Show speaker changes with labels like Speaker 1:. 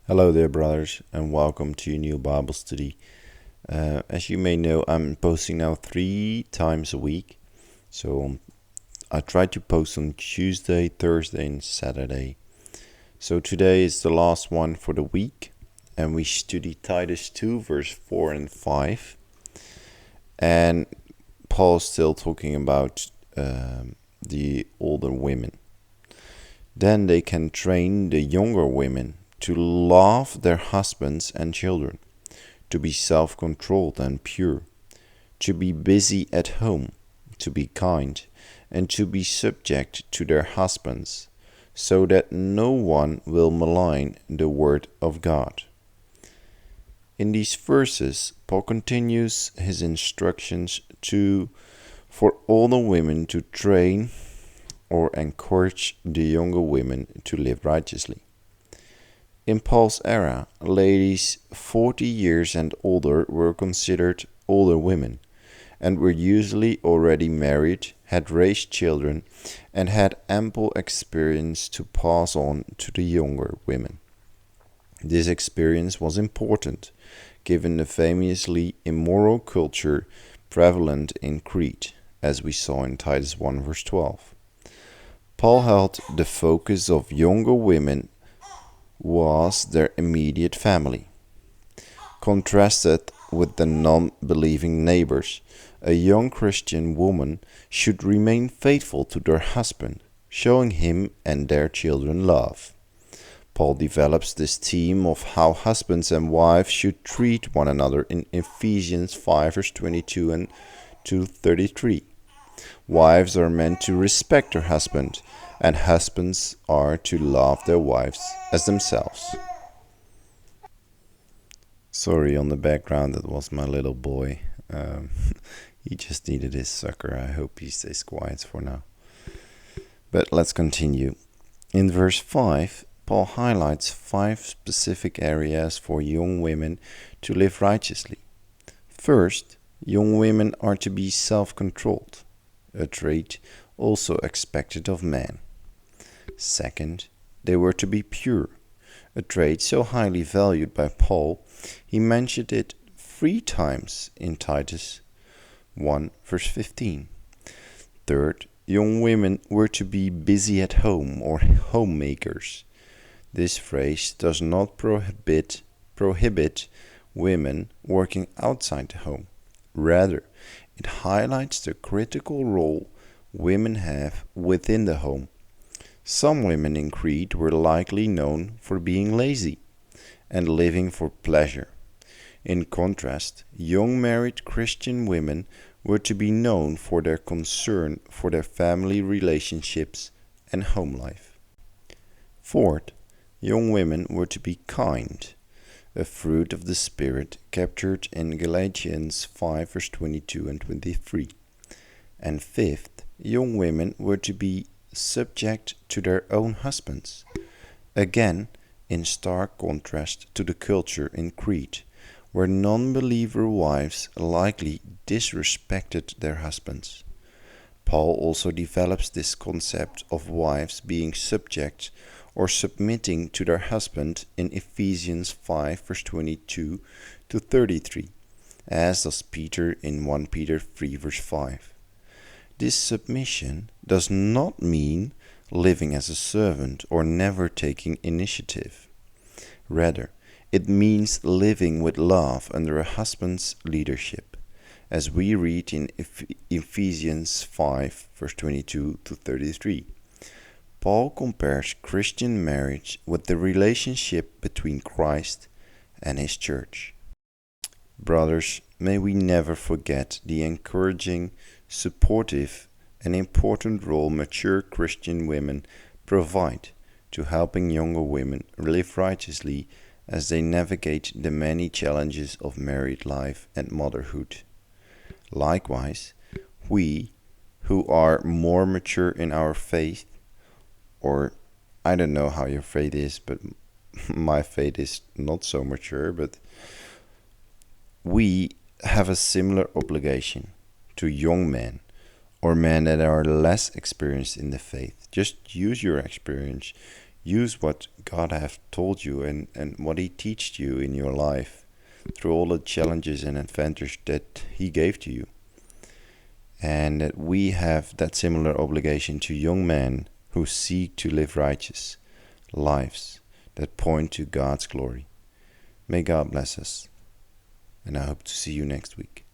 Speaker 1: Hello there, brothers, and welcome to a new Bible study. As you may know, I'm posting now 3 times a week. So I try to post on Tuesday, Thursday, and Saturday. So today is the last one for the week, and we study Titus 2, verse 4 and 5. And Paul's still talking about the older women. Then they can train the younger women to love their husbands and children, to be self-controlled and pure, to be busy at home, to be kind, and to be subject to their husbands, so that no one will malign the word of God. In these verses, Paul continues his instructions for all the women to train or encourage the younger women to live righteously. In Paul's era, ladies 40 years and older were considered older women and were usually already married, had raised children, and had ample experience to pass on to the younger women. This experience was important given the famously immoral culture prevalent in Crete, as we saw in Titus 1 verse 12. Paul held the focus of younger women was their immediate family. Contrasted with the non-believing neighbors, a young Christian woman should remain faithful to their husband, showing him and their children love. Paul develops this theme of how husbands and wives should treat one another in Ephesians 5 verse 22 and to 33. Wives are meant to respect their husband, and husbands are to love their wives as themselves. Sorry on the background, that was my little boy. He just needed his sucker. I hope he stays quiet for now. But let's continue. In verse 5, Paul highlights 5 specific areas for young women to live righteously. First, young women are to be self-controlled, a trait also expected of men. Second, they were to be pure, a trait so highly valued by Paul, he mentioned it 3 times in Titus 1 verse 15. Third, young women were to be busy at home or homemakers. This phrase does not prohibit women working outside the home. Rather, it highlights the critical role women have within the home. Some women in Crete were likely known for being lazy and living for pleasure. In contrast, young married Christian women were to be known for their concern for their family relationships and home life. Fourth, young women were to be kind, a fruit of the Spirit captured in Galatians 5 verse 22 and 23. And fifth, young women were to be subject to their own husbands. Again, in stark contrast to the culture in Crete, where non-believer wives likely disrespected their husbands. Paul also develops this concept of wives being subject or submitting to their husband in Ephesians 5 verse 22 to 33, as does Peter in 1 Peter 3 verse 5. This submission does not mean living as a servant or never taking initiative. Rather, it means living with love under a husband's leadership, as we read in Ephesians 5 verse 22 to 33. Paul compares Christian marriage with the relationship between Christ and his church. Brothers, may we never forget the encouraging, supportive, and important role mature Christian women provide to helping younger women live righteously as they navigate the many challenges of married life and motherhood. Likewise, we, who are more mature in our faith, or I don't know how your faith is, but my faith is not so mature, but we have a similar obligation to young men or men that are less experienced in the faith. Just use your experience, use what God have told you and what He teached you in your life through all the challenges and adventures that He gave to you. And that we have that similar obligation to young men who seek to live righteous lives that point to God's glory. May God bless us, and I hope to see you next week.